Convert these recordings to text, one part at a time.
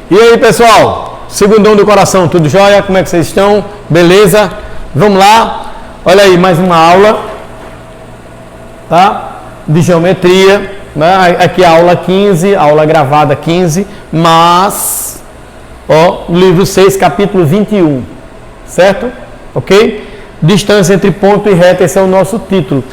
E aí, pessoal? Segundão do coração, tudo jóia? Como é que vocês estão? Beleza? Vamos lá. Olha aí, mais uma aula, tá? De geometria, né? Aqui a aula 15, aula gravada 15, mas, ó, livro 6, capítulo 21, certo? Ok? Distância entre ponto e reta, esse é o nosso título.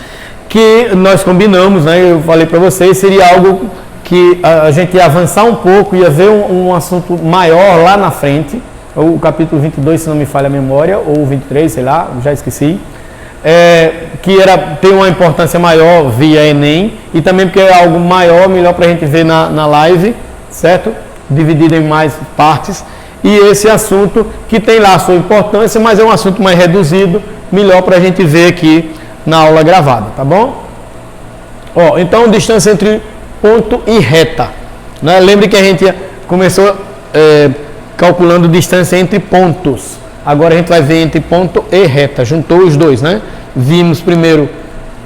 Que nós combinamos, né? Eu falei para vocês, seria algo que a gente ia avançar um pouco, ia ver um assunto maior lá na frente, o capítulo 22, se não me falha a memória, ou 23, sei lá, já esqueci, que era ter uma importância maior via Enem, e também porque é algo maior, melhor para a gente ver na live, certo? Dividido em mais partes, e esse assunto que tem lá a sua importância, mas é um assunto mais reduzido, melhor para a gente ver aqui na aula gravada, tá bom? Ó, então, distância entre ponto e reta, né? Lembre que a gente começou calculando distância entre pontos, agora a gente vai ver entre ponto e reta, juntou os dois, né? Vimos primeiro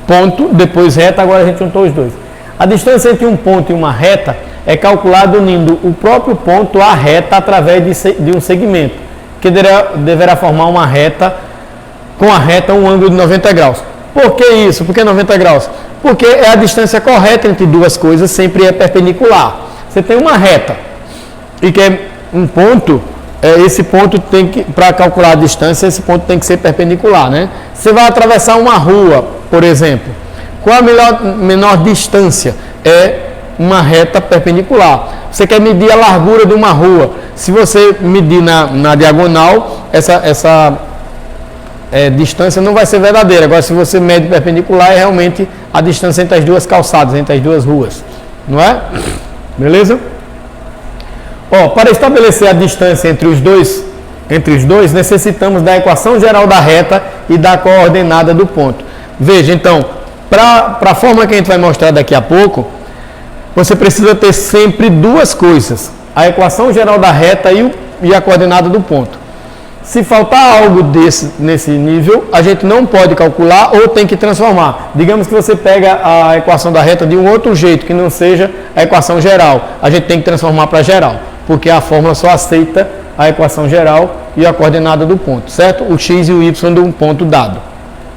ponto, depois reta, agora a gente juntou os dois. A distância entre um ponto e uma reta é calculada unindo o próprio ponto à reta através de um segmento, que deverá formar uma reta, com a reta um ângulo de 90 graus. Por que isso? Por que 90 graus? Porque é a distância correta entre duas coisas, sempre é perpendicular. Você tem uma reta e quer um ponto, esse ponto tem que, para calcular a distância, esse ponto tem que ser perpendicular, né? Você vai atravessar uma rua, por exemplo. Qual a menor distância? É uma reta perpendicular. Você quer medir a largura de uma rua. Se você medir na diagonal, essa distância não vai ser verdadeira. Agora, se você mede perpendicular, é realmente a distância entre as duas calçadas, entre as duas ruas, não é? Beleza? Ó, para estabelecer a distância entre os dois, necessitamos da equação geral da reta e da coordenada do ponto. Veja, então, para a forma que a gente vai mostrar daqui a pouco, você precisa ter sempre duas coisas: a equação geral da reta e a coordenada do ponto. Se faltar algo nesse nível, a gente não pode calcular ou tem que transformar. Digamos que você pega a equação da reta de um outro jeito, que não seja a equação geral. A gente tem que transformar para geral, porque a fórmula só aceita a equação geral e a coordenada do ponto, certo? O x e o y de um ponto dado.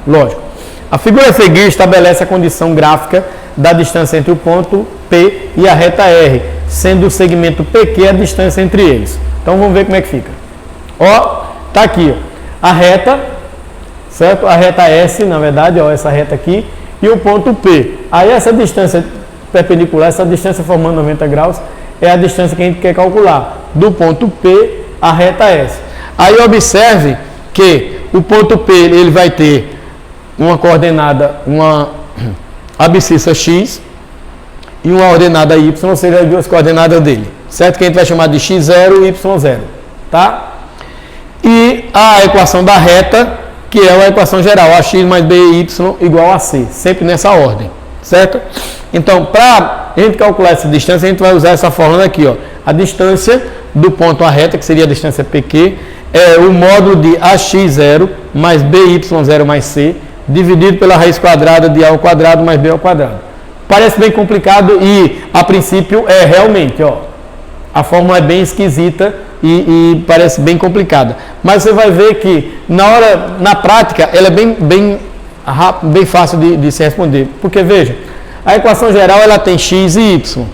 Lógico. A figura a seguir estabelece a condição gráfica da distância entre o ponto P e a reta R, sendo o segmento PQ a distância entre eles. Então vamos ver como é que fica. Ó, tá aqui, ó, a reta, certo? A reta S, na verdade, ó, essa reta aqui, e o ponto P. Aí essa distância perpendicular, essa distância formando 90 graus, é a distância que a gente quer calcular, do ponto P à reta S. Aí observe que o ponto P, ele vai ter uma coordenada, uma abscissa x e uma ordenada y, ou seja, as duas coordenadas dele, certo? Que a gente vai chamar de x0 e y0, tá? E a equação da reta, que é a equação geral, ax mais by igual a c, sempre nessa ordem, certo? Então, para a gente calcular essa distância, a gente vai usar essa fórmula aqui, ó. A distância do ponto à reta, que seria a distância PQ, é o módulo de ax0 mais by0 mais c, dividido pela raiz quadrada de a ao quadrado mais b ao quadrado. Parece bem complicado e, a princípio, é realmente, ó. A fórmula é bem esquisita e parece bem complicada. Mas você vai ver que, na prática, ela é bem fácil de se responder. Porque, veja, a equação geral ela tem x e y.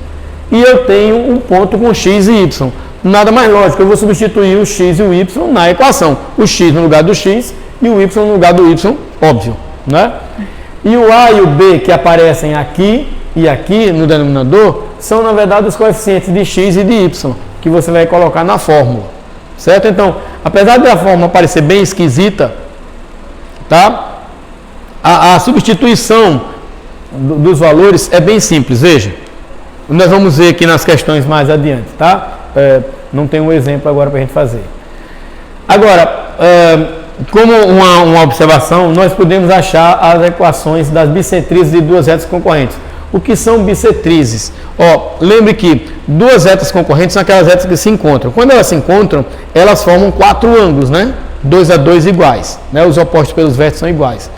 E eu tenho um ponto com x e y. Nada mais lógico, eu vou substituir o x e o y na equação. O x no lugar do x e o y no lugar do y, óbvio, né? E o a e o b que aparecem aqui e aqui no denominador são, na verdade, os coeficientes de x e de y que você vai colocar na fórmula, certo? Então, apesar da fórmula parecer bem esquisita, tá? A substituição dos valores é bem simples, veja. Nós vamos ver aqui nas questões mais adiante, tá? Não tem um exemplo agora para a gente fazer. Agora, como uma observação, nós podemos achar as equações das bissetrizes de duas retas concorrentes. O que são bissetrizes? Ó, lembre que duas retas concorrentes são aquelas retas que se encontram. Quando elas se encontram, elas formam quatro ângulos, né? 2 a 2 iguais, né? Os opostos pelos vértices são iguais.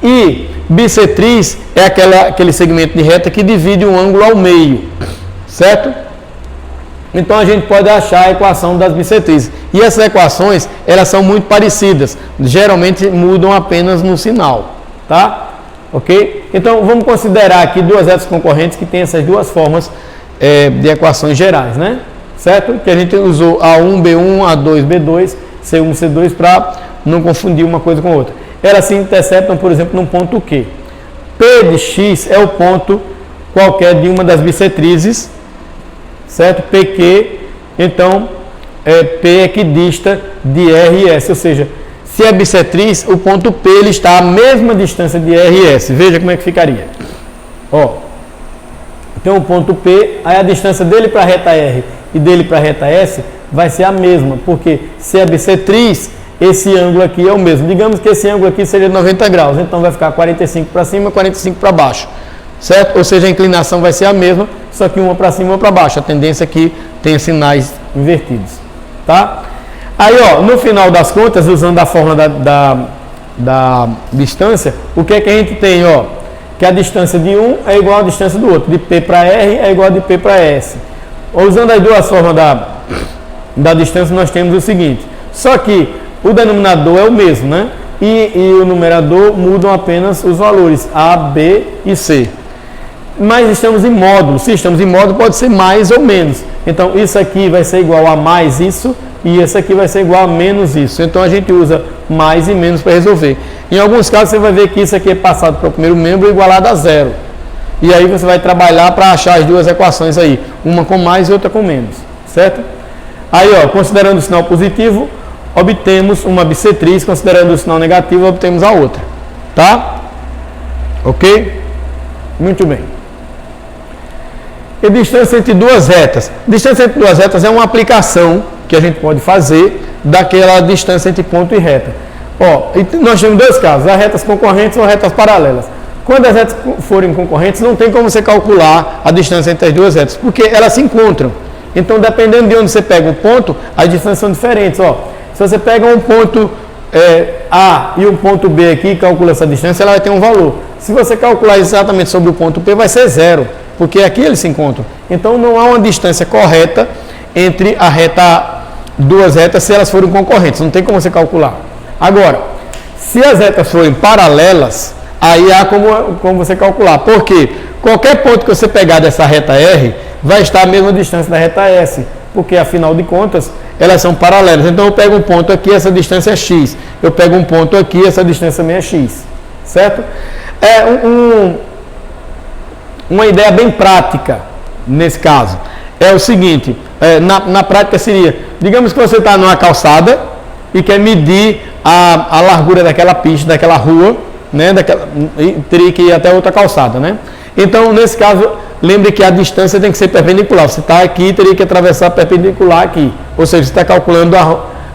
E bissetriz é aquele segmento de reta que divide um ângulo ao meio, certo? Então a gente pode achar a equação das bissetrizes. E essas equações, elas são muito parecidas. Geralmente mudam apenas no sinal, tá? Ok? Então vamos considerar aqui duas retas concorrentes que têm essas duas formas de equações gerais, né? Certo? Que a gente usou A1, B1, A2, B2, C1, C2 para não confundir uma coisa com outra. Elas se interceptam, por exemplo, num ponto Q. P de X é o ponto qualquer de uma das bissetrizes, certo? PQ, então P é equidista de R e S, ou seja, se é bissetriz, o ponto P ele está à mesma distância de R e S. Veja como é que ficaria. Ó, então o ponto P, aí a distância dele para a reta R e dele para a reta S vai ser a mesma, porque se é bissetriz, esse ângulo aqui é o mesmo. Digamos que esse ângulo aqui seria 90 graus, então vai ficar 45 para cima, 45 para baixo, certo? Ou seja, a inclinação vai ser a mesma, só que uma para cima e uma para baixo. A tendência é que tenha sinais invertidos, tá? Aí, ó, no final das contas, usando a fórmula da distância, o que é que a gente tem, ó? Que a distância de um é igual à distância do outro, de P para R é igual a de P para S. Usando as duas formas da distância, nós temos o seguinte, só que o denominador é o mesmo, né? E o numerador mudam apenas os valores A, B e C. Mas estamos em módulo. Se estamos em módulo, pode ser mais ou menos. Então, isso aqui vai ser igual a mais isso e esse aqui vai ser igual a menos isso. Então, a gente usa mais e menos para resolver. Em alguns casos, você vai ver que isso aqui é passado para o primeiro membro igualado a zero. E aí, você vai trabalhar para achar as duas equações aí. Uma com mais e outra com menos. Certo? Aí, ó, considerando o sinal positivo, obtemos uma bissetriz, considerando o sinal negativo, obtemos a outra, tá? Ok? Muito bem. E distância entre duas retas? Distância entre duas retas é uma aplicação que a gente pode fazer daquela distância entre ponto e reta. Ó, e nós temos dois casos, as retas concorrentes ou retas paralelas. Quando as retas forem concorrentes, não tem como você calcular a distância entre as duas retas, porque elas se encontram. Então, dependendo de onde você pega o ponto, as distâncias são diferentes, ó. Se você pega um ponto A e um ponto B aqui e calcula essa distância, ela vai ter um valor. Se você calcular exatamente sobre o ponto P, vai ser zero, porque aqui eles se encontram. Então, não há uma distância correta entre duas retas se elas forem concorrentes. Não tem como você calcular. Agora, se as retas forem paralelas, aí há como você calcular. Porque qualquer ponto que você pegar dessa reta R vai estar à mesma distância da reta S, porque afinal de contas elas são paralelas. Então eu pego um ponto aqui, essa distância é x. Eu pego um ponto aqui, essa distância também é x. Certo? É uma ideia bem prática nesse caso. É o seguinte, na prática seria, digamos que você está numa calçada e quer medir a largura daquela pista, daquela rua, né? E teria que ir até outra calçada, né? Então, nesse caso, lembre que a distância tem que ser perpendicular. Você está aqui e teria que atravessar perpendicular aqui. Ou seja, você está calculando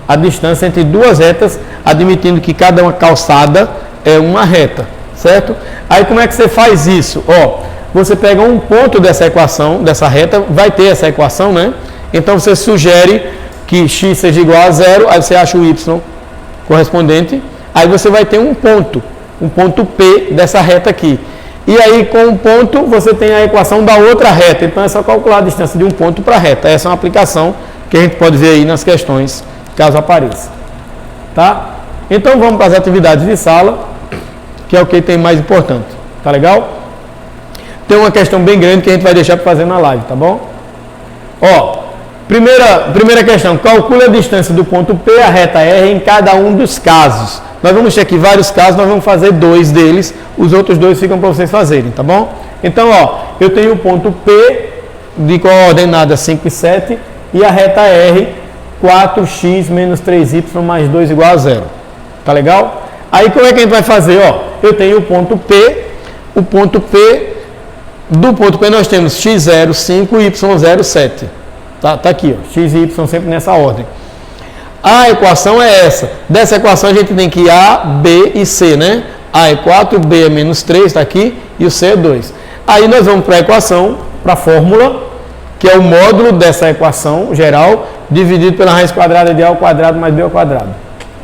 a distância entre duas retas, admitindo que cada uma calçada é uma reta, certo? Aí, como é que você faz isso? Ó, você pega um ponto dessa equação, dessa reta, vai ter essa equação, né? Então, você sugere que x seja igual a zero, aí você acha o y correspondente, aí você vai ter um ponto P dessa reta aqui. E aí, com um ponto, você tem a equação da outra reta. Então, é só calcular a distância de um ponto para a reta. Essa é uma aplicação que a gente pode ver aí nas questões, caso apareça. Tá? Então, vamos para as atividades de sala, que é o que tem mais importante. Tá legal? Tem uma questão bem grande que a gente vai deixar para fazer na live, tá bom? Ó, primeira questão. Calcule a distância do ponto P à reta R em cada um dos casos. Nós vamos ter aqui vários casos, nós vamos fazer 2 deles, os outros 2 ficam para vocês fazerem, tá bom? Então, ó, eu tenho o ponto P de coordenada 5 e 7 e a reta R 4x menos 3y mais 2 igual a 0. Tá legal? Aí, como é que a gente vai fazer? Ó, eu tenho o ponto P do ponto P nós temos x0, 5 e y0, 7. Tá aqui, ó, x e y sempre nessa ordem. A equação é essa. Dessa equação a gente tem que A, B e C, né? A é 4, B é menos 3, está aqui, e o C é 2. Aí nós vamos para a equação, para a fórmula, que é o módulo dessa equação geral, dividido pela raiz quadrada de A ao quadrado mais B ao quadrado.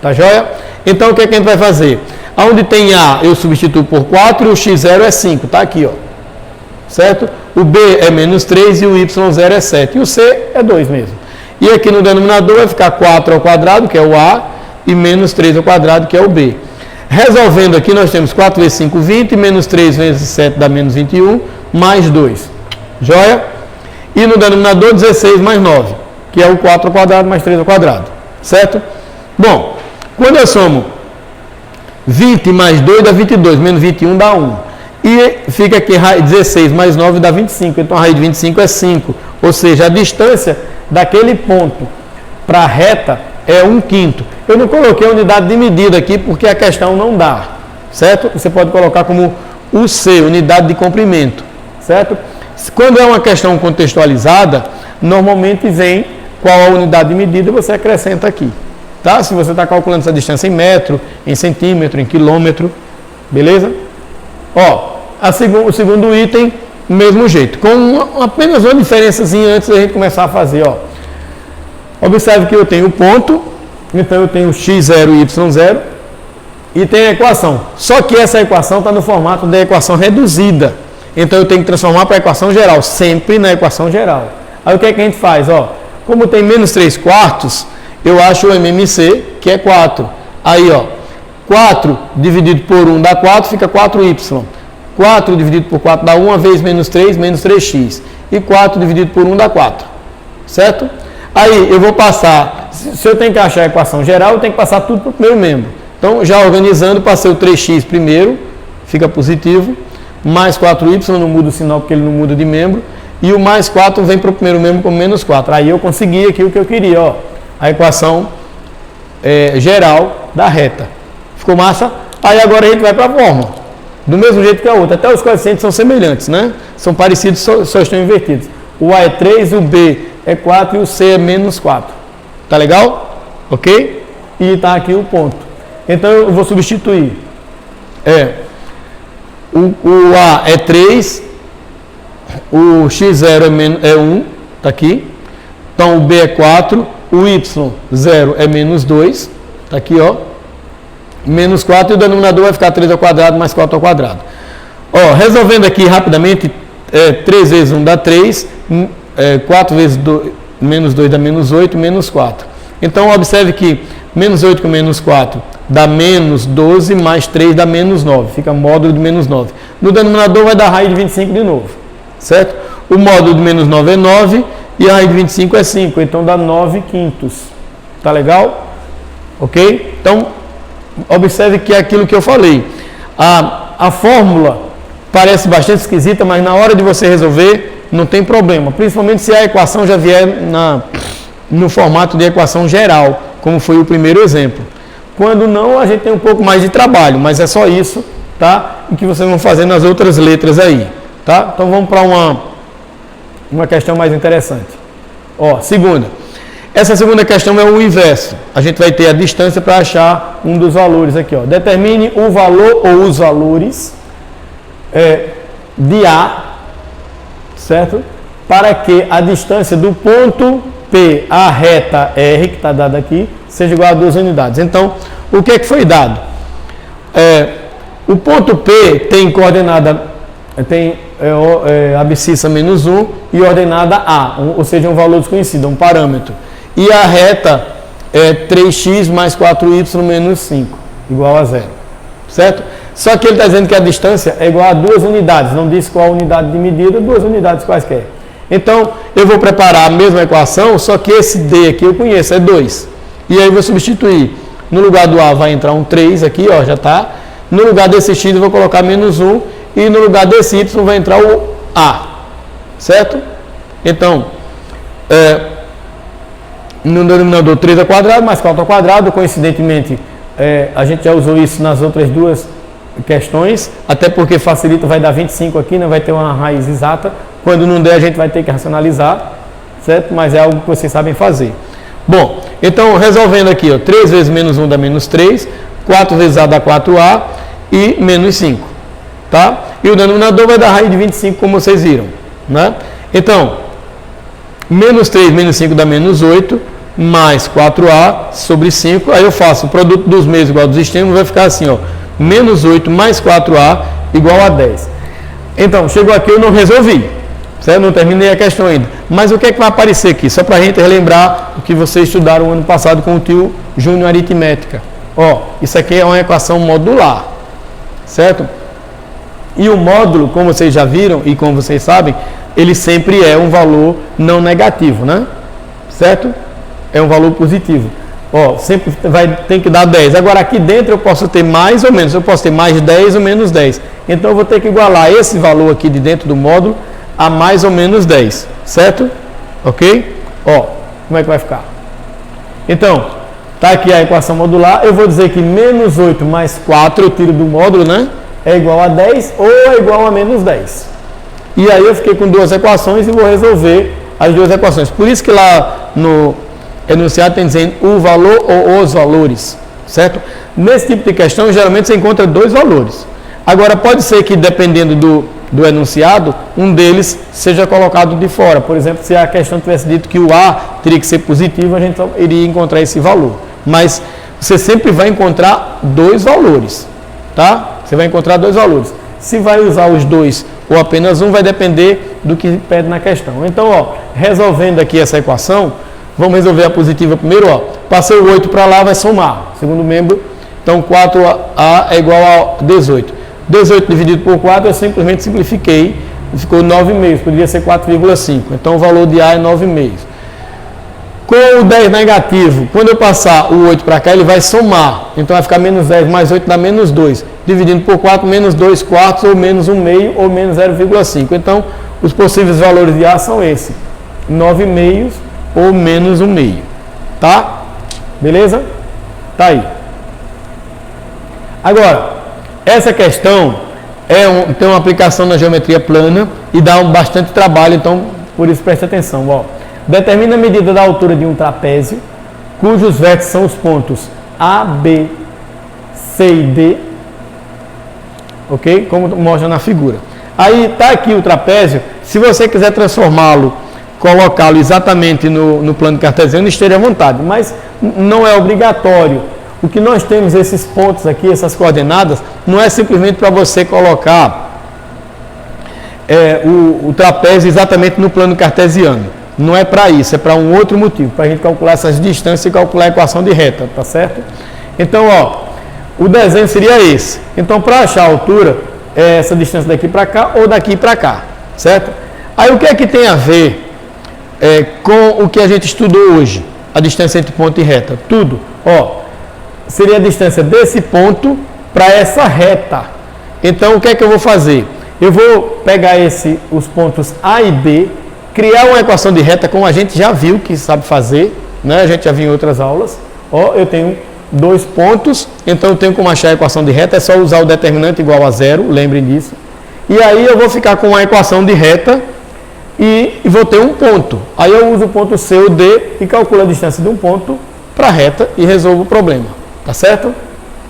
Tá joia? Então o que é que a gente vai fazer? Onde tem A, eu substituo por 4 e o x0 é 5, tá aqui, ó. certo? O B é menos 3 e o Y0 é 7. E o C é 2 mesmo. E aqui no denominador vai ficar 4 ao quadrado, que é o A, e menos 3 ao quadrado, que é o B. Resolvendo aqui, nós temos 4 vezes 5, 20, menos 3 vezes 7 dá menos 21, mais 2. Joia? E no denominador, 16 mais 9, que é o 4 ao quadrado mais 3 ao quadrado. Certo? Bom, quando eu somo 20 mais 2 dá 22, menos 21 dá 1. E fica aqui 16 mais 9 dá 25, então a raiz de 25 é 5. Ou seja, a distância daquele ponto para a reta é 1/5. Eu não coloquei a unidade de medida aqui porque a questão não dá, certo? Você pode colocar como UC, unidade de comprimento, certo? Quando é uma questão contextualizada, normalmente vem qual a unidade de medida e você acrescenta aqui, tá? Se você está calculando essa distância em metro, em centímetro, em quilômetro, beleza? Ó, o segundo item, mesmo jeito, com apenas uma diferençazinha antes da gente começar a fazer, ó. Observe que eu tenho o ponto, então eu tenho x0 e y0 e tem a equação. Só que essa equação está no formato da equação reduzida. Então eu tenho que transformar para a equação geral, sempre na equação geral. Aí o que é que a gente faz? Ó, como tem menos 3/4, eu acho o MMC, que é 4. Aí, ó, 4 dividido por 1 dá 4, fica 4y. 4 dividido por 4 dá 1 vezes menos 3, menos 3x. E 4 dividido por 1 dá 4. Certo? Aí eu vou passar, se eu tenho que achar a equação geral, eu tenho que passar tudo para o primeiro membro. Então, já organizando, passei o 3x primeiro, fica positivo, mais 4y, não muda o sinal porque ele não muda de membro, e o mais 4 vem para o primeiro membro como menos 4. Aí eu consegui aqui o que eu queria, ó, a equação geral da reta. Ficou massa? Aí agora a gente vai para a fórmula, do mesmo jeito que a outra. Até os coeficientes são semelhantes, né? São parecidos, só estão invertidos. O A é 3, o B é 4 e o C é menos 4. Tá legal? Ok? E tá aqui o ponto. Então eu vou substituir. O A é 3, o x0 é 1, tá aqui. Então o B é 4, o y0 é menos 2, tá aqui, ó. Menos 4 e o denominador vai ficar 3 ao quadrado mais 4 ao quadrado. Ó, resolvendo aqui rapidamente, 3 vezes 1 dá 3, 4 vezes 2, menos 2 dá menos 8, menos 4. Então, observe que menos 8 com menos 4 dá menos 12, mais 3 dá menos 9. Fica módulo de menos 9. No denominador vai dar raiz de 25 de novo, certo? O módulo de menos 9 é 9 e a raiz de 25 é 5. Então, dá 9/5. Tá legal? Ok? Então, observe que é aquilo que eu falei. A fórmula parece bastante esquisita, mas na hora de você resolver, não tem problema, principalmente se a equação já vier no formato de equação geral, como foi o primeiro exemplo. Quando não, a gente tem um pouco mais de trabalho, mas é só isso, tá? E que vocês vão fazer nas outras letras aí, tá? Então vamos para uma questão mais interessante. Ó, segunda. Essa segunda questão é o inverso. A gente vai ter a distância para achar um dos valores aqui, ó. Determine o valor ou os valores de A, certo? Para que a distância do ponto P à reta R, que está dada aqui, seja igual a 2 unidades. Então, o que é que foi dado? O ponto P tem coordenada, tem abscissa menos 1 e ordenada A, ou seja, um valor desconhecido, um parâmetro. E a reta é 3x mais 4y menos 5, igual a 0. Certo? Só que ele está dizendo que a distância é igual a 2 unidades. Não diz qual unidade de medida, 2 unidades quaisquer. Então, eu vou preparar a mesma equação, só que esse D aqui eu conheço, é 2. E aí eu vou substituir. No lugar do A vai entrar um 3 aqui, ó, já está. No lugar desse x eu vou colocar menos 1. E no lugar desse y vai entrar o A. Certo? Então, no denominador 3 ao quadrado mais 4 ao quadrado. Coincidentemente, a gente já usou isso nas outras duas questões, até porque facilita, vai dar 25 aqui, não vai ter uma raiz exata. Quando não der, a gente vai ter que racionalizar, certo? Mas é algo que vocês sabem fazer. Bom, então resolvendo aqui, ó, 3 vezes menos 1 dá menos 3, 4 vezes A dá 4A e menos 5, tá? E o denominador vai dar raiz de 25, como vocês viram, né? Então, menos 3 menos 5 dá menos 8, mais 4A sobre 5, aí eu faço o produto dos meios igual dos extremos, vai ficar assim, ó, menos 8 mais 4A igual a 10. Então, chegou aqui, eu não resolvi. Certo? Não terminei a questão ainda. Mas o que é que vai aparecer aqui? Só para a gente relembrar o que vocês estudaram ano passado com o tio Júnior Aritmética. Ó, isso aqui é uma equação modular. Certo? E o módulo, como vocês já viram e como vocês sabem, ele sempre é um valor não negativo, né? Certo? É um valor positivo. Ó, sempre tem que dar 10. Agora aqui dentro eu posso ter mais ou menos. Eu posso ter mais 10 ou menos 10. Então eu vou ter que igualar esse valor aqui de dentro do módulo a mais ou menos 10. Certo? Ok? Ó, como é que vai ficar? Então, tá aqui a equação modular. Eu vou dizer que menos 8 mais 4, eu tiro do módulo, né? É igual a 10 ou é igual a menos 10. E aí eu fiquei com duas equações e vou resolver as duas equações. Por isso que lá no enunciado tem dizendo o valor ou os valores, certo? Nesse tipo de questão, geralmente você encontra dois valores. Agora, pode ser que, dependendo do enunciado, um deles seja colocado de fora. Por exemplo, se a questão tivesse dito que o A teria que ser positivo, a gente só iria encontrar esse valor. Mas você sempre vai encontrar dois valores, tá? Você vai encontrar dois valores. Se vai usar os dois ou apenas um, vai depender do que pede na questão. Então, ó, resolvendo aqui essa equação, vamos resolver a positiva primeiro, ó. Passei o 8 para lá, vai somar. Segundo membro, então 4A é igual a 18. 18 dividido por 4, eu simplesmente simplifiquei. Ficou 9,5, poderia ser 4,5. Então o valor de A é 9,5. Com o 10 negativo, quando eu passar o 8 para cá, ele vai somar. Então vai ficar menos 10 mais 8 dá menos 2. Dividindo por 4, menos 2 quartos, ou menos 1,5, ou menos 0,5. Então, os possíveis valores de A são esses. 9,5 ou menos 1,5. Tá? Beleza? Tá aí. Agora, essa questão tem uma aplicação na geometria plana e dá bastante trabalho, então, por isso preste atenção. Ó. Determina a medida da altura de um trapézio, cujos vértices são os pontos A, B, C e D, ok? Como mostra na figura. Aí está aqui o trapézio. Se você quiser transformá-lo, colocá-lo exatamente no plano cartesiano, esteja à vontade, mas não é obrigatório. O que nós temos, esses pontos aqui, essas coordenadas, não é simplesmente para você colocar o trapézio exatamente no plano cartesiano. Não é para isso, é para um outro motivo, para a gente calcular essas distâncias e calcular a equação de reta, tá certo? Então, ó, o desenho seria esse. Então, para achar a altura, é essa distância daqui para cá ou daqui para cá, certo? Aí, o que é que tem a ver com o que a gente estudou hoje? A distância entre ponto e reta. Tudo. Ó, seria a distância desse ponto para essa reta. Então, o que é que eu vou fazer? Eu vou pegar os pontos A e B, criar uma equação de reta, como a gente já viu que sabe fazer, né? A gente já viu em outras aulas. Ó, eu tenho dois pontos, então eu tenho como achar a equação de reta, é só usar o determinante igual a zero, lembrem disso. E aí eu vou ficar com uma equação de reta e vou ter um ponto. Aí eu uso o ponto C ou D e calculo a distância de um ponto para a reta e resolvo o problema. Tá certo?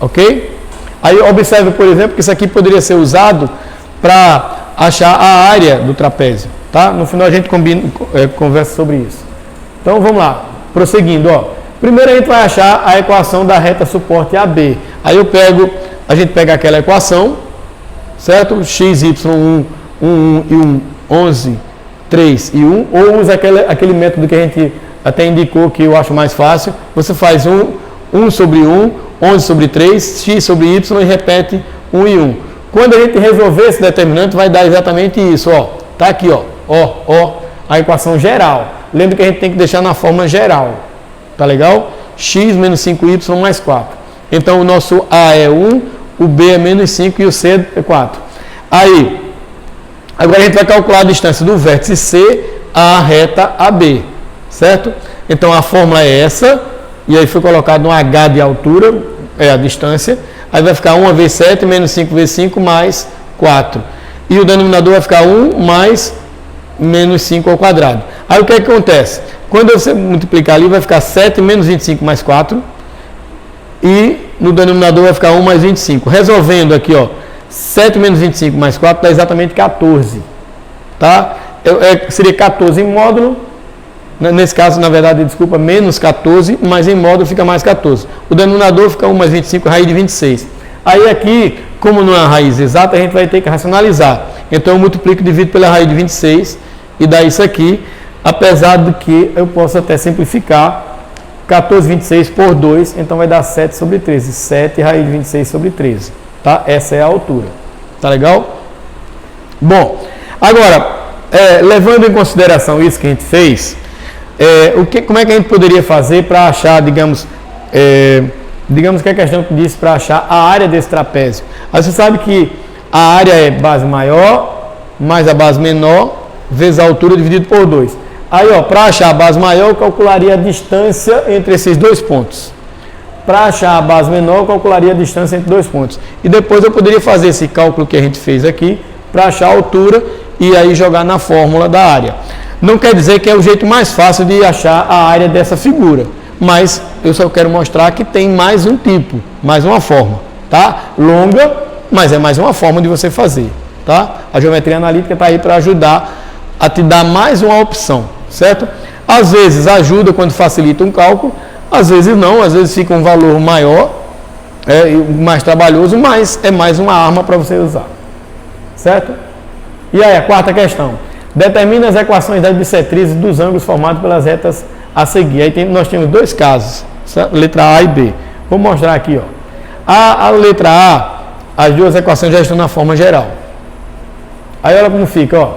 Ok? Aí observe, por exemplo, que isso aqui poderia ser usado para achar a área do trapézio. Tá? No final a gente conversa sobre isso. Então vamos lá, prosseguindo. Ó. Primeiro a gente vai achar a equação da reta suporte AB. Aí a gente pega aquela equação, certo? X, Y, 1 e 1, 11, 3 e 1. Ou usa aquele método que a gente até indicou que eu acho mais fácil. Você faz 1 sobre 1, 11 sobre 3, x sobre y e repete 1 e 1. Quando a gente resolver esse determinante, vai dar exatamente isso. Ó. Tá aqui, ó. A equação geral. Lembra que a gente tem que deixar na forma geral. Tá legal? X menos 5y mais 4. Então, o nosso A é 1, o B é menos 5 e o C é 4. Aí, agora a gente vai calcular a distância do vértice C à reta AB. Certo? Então, a fórmula é essa. E aí foi colocado um H de altura, é a distância. Aí vai ficar 1 vezes 7 menos 5 vezes 5 mais 4. E o denominador vai ficar 1 mais menos 5 ao quadrado. Aí o que acontece? Quando você multiplicar ali, vai ficar 7 menos 25 mais 4. E no denominador vai ficar 1 mais 25. Resolvendo aqui, ó, 7 menos 25 mais 4 dá exatamente 14. Tá? Seria 14 em módulo. Nesse caso, na verdade, desculpa, menos 14, mas em módulo fica mais 14. O denominador fica 1 mais 25, raiz de 26. Aí aqui, como não é a raiz exata, a gente vai ter que racionalizar. Então eu multiplico e divido pela raiz de 26 e dá isso aqui, apesar de que eu posso até simplificar 14,26 por 2, então vai dar 7 sobre 13. 7 raiz de 26 sobre 13. Tá? Essa é a altura. Tá legal? Bom, agora, levando em consideração isso que a gente fez, como é que a gente poderia fazer para achar, digamos que a questão que diz para achar a área desse trapézio. Aí você sabe que a área é base maior mais a base menor vezes a altura dividido por 2. Aí, para achar a base maior, eu calcularia a distância entre esses dois pontos. Para achar a base menor, eu calcularia a distância entre dois pontos. E depois eu poderia fazer esse cálculo que a gente fez aqui para achar a altura e aí jogar na fórmula da área. Não quer dizer que é o jeito mais fácil de achar a área dessa figura, mas eu só quero mostrar que tem mais um tipo, mais uma forma, tá? Longa, mas é mais uma forma de você fazer, tá? A geometria analítica está aí para ajudar a te dar mais uma opção, certo? Às vezes ajuda quando facilita um cálculo, às vezes não, às vezes fica um valor maior, mais trabalhoso, mas é mais uma arma para você usar, certo? E aí, a quarta questão. Determina as equações das bissetrizes dos ângulos formados pelas retas a seguir. Aí nós temos dois casos, certo? Letra A e B. Vou mostrar aqui, A letra A, as duas equações já estão na forma geral. Aí olha como fica,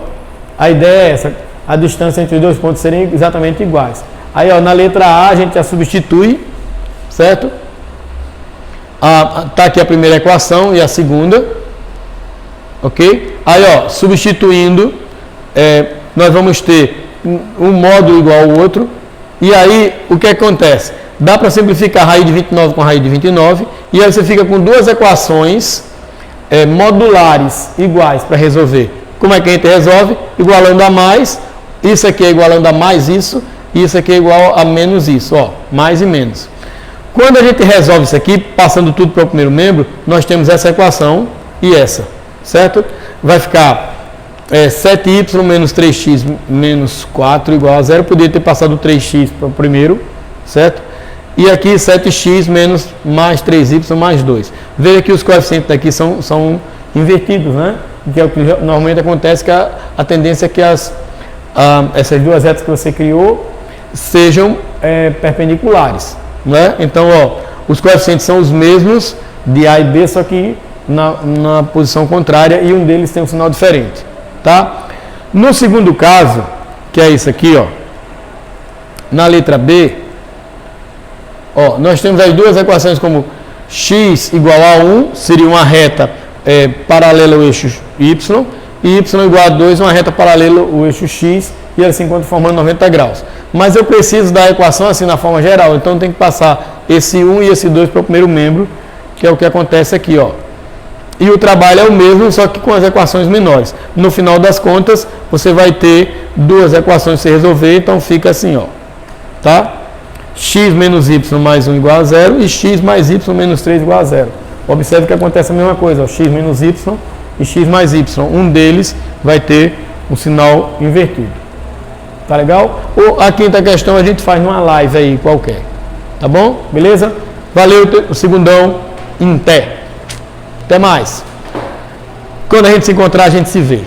A ideia é essa, a distância entre os dois pontos serem exatamente iguais. Aí, na letra A, a gente já substitui, certo? Tá aqui a primeira equação e a segunda, ok? Aí, substituindo, nós vamos ter um módulo igual ao outro. E aí, o que acontece? Dá para simplificar a raiz de 29 com a raiz de 29, e aí você fica com duas equações modulares iguais para resolver. Como é que a gente resolve? Igualando a mais, isso aqui é igualando a mais isso, e isso aqui é igual a menos isso, mais e menos. Quando a gente resolve isso aqui, passando tudo para o primeiro membro, nós temos essa equação e essa, certo? Vai ficar 7y menos 3x menos 4 igual a 0. Eu poderia ter passado o 3x para o primeiro, certo? E aqui 7x menos mais 3y mais 2. Veja que os coeficientes daqui são invertidos, né? Que é o que normalmente acontece, que a tendência é que essas duas retas que você criou sejam perpendiculares, né? Então, os coeficientes são os mesmos de A e B, só que na posição contrária, e um deles tem um sinal diferente, tá? No segundo caso, que é isso aqui, na letra B, nós temos as duas equações como x igual a 1, seria uma reta paralela ao eixo y, e y igual a 2, uma reta paralela ao eixo x, e elas se encontram formando 90 graus. Mas eu preciso da equação assim na forma geral, então tem que passar esse 1 e esse 2 para o primeiro membro, que é o que acontece aqui, E o trabalho é o mesmo, só que com as equações menores. No final das contas, você vai ter duas equações para você resolver, então fica assim, tá? X menos y mais 1 igual a 0 e x mais y menos 3 igual a 0. Observe que acontece a mesma coisa, x menos y e x mais y. Um deles vai ter um sinal invertido. Tá legal? Ou a quinta questão a gente faz numa live aí qualquer. Tá bom? Beleza? Valeu, o segundão em pé. Até mais. Quando a gente se encontrar, a gente se vê.